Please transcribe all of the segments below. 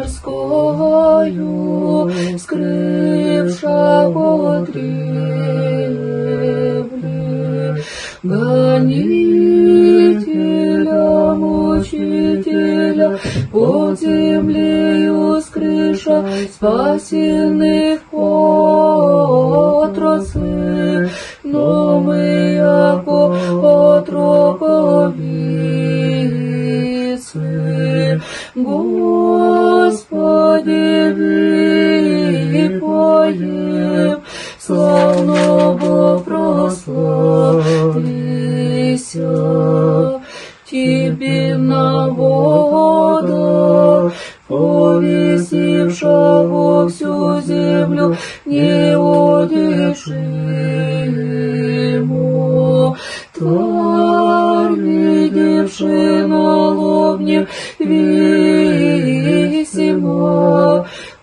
царскою, скрывшего древле, гонителя, мучителя, под землею скрыша спасенных отрасли, но мы яко отроковицы, Господи, выпоем, славного прославися, Тебе на водах, повесившего всю землю неудержимо. Тварь, видевши на лобне висимо,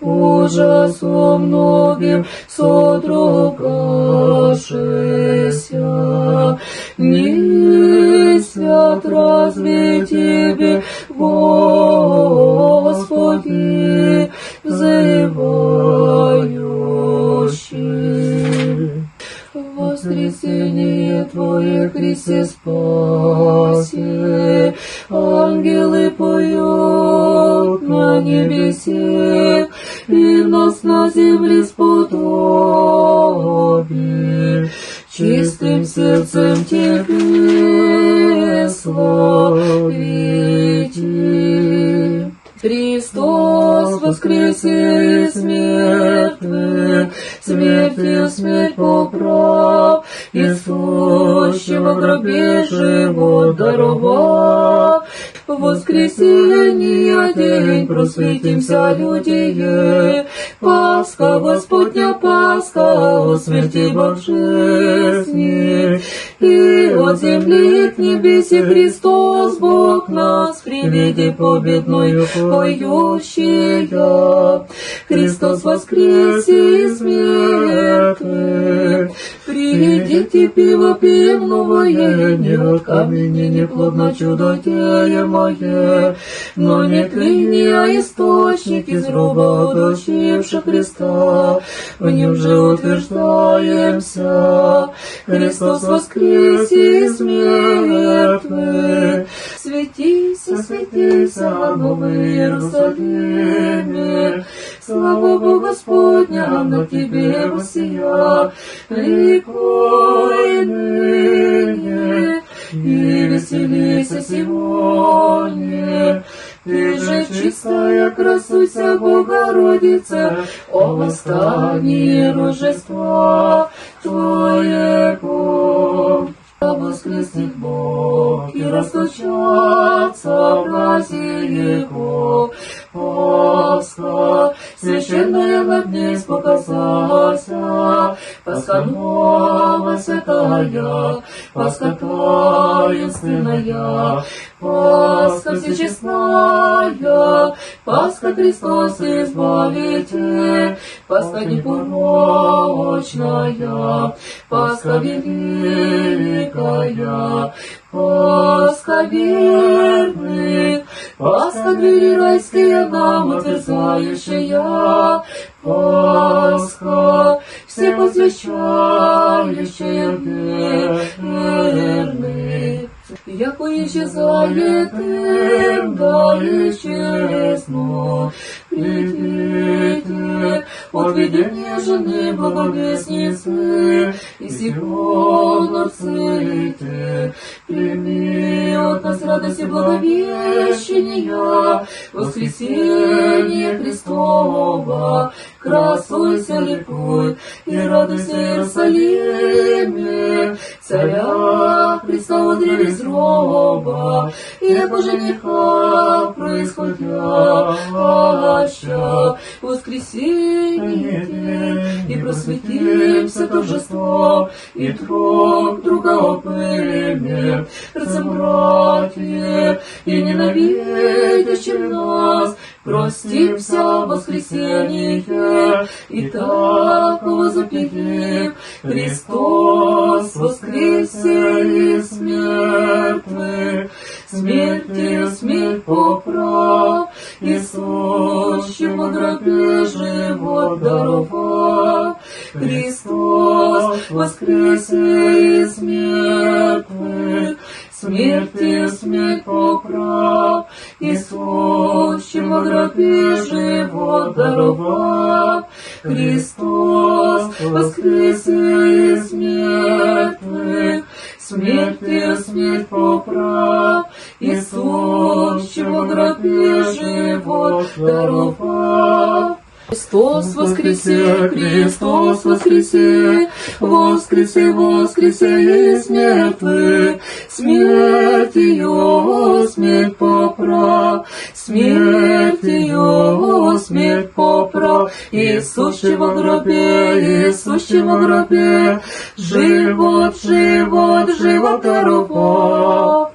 ужасом многим содрогавшися, не свят разве Тебе, Господи, взывающий? Воскресение Твое, Христе, спаси, ангелы поют на небесе, и в нас на земле сподоби, чистым сердцем Тебе славите. Христос воскресе из мертвых, смертью смерть поправ, и сущего гробе живот даровав. В воскресенье день просветимся, люди, Пасха Господня, Пасха, о смерти божественной, и от земли к небесе Христос Бог нас при виде победною поющая. Христос воскресе из мертвых, придите пиво пьем новое, не от камени не плодно чудо теемое, но не клини, а источник из гроба удочивший Христа, в нем же утверждаемся. Христос воскресе из мертвых, светися, светися, Новый Иерусалиме, слава Богу Господня на тебе воссия, ликуй ныне и веселися сегодня. Ты же чистая, красуйся, Богородице, о восстании Рождества Твоего. Воскреснет Бог и расточатся праздники Его. Пасха священная над ней показался, Пасха новая святая, Пасха таинственная, Пасха всечестная, Пасха Христос Избавитель, Пасха непорочная, Пасха великая, Пасха верных, Пасха двери райские нам отверзающая, Пасха все посвящающая верных. Яко исчезает им, да исчезну, придите от видения жены благовестницы, и сего нарците, прими от нас радость и благовещения, воскресение Христова, красуйся, ликуй, и радуйся, Иерусалиме, царя Христа в древе из гроба, и яко жениха происходяща, воскресенье день, и просветимся торжеством, и друг друга опылим, разобратье, и ненавидящим нас, простимся в воскресенье, и так возопьем, Христос воскресе из мертвых, смертью смерть поправ, и сущий во гробе живот даровав. Христос воскресе из мертвых, смертью смерть поправ. Иисус, во гробе живот даровав. Христос воскресе из мертвых, смертью смерть поправ. Иисус, во гробе живот даровав. Христос воскресе, Христос воскресе, воскресе, воскресе из мертвых, смерть ее, смерть поправ, смерть ее, смерть поправ. Иисус, во гробе, Иисус, во гробе, живот, живот, живот даровав.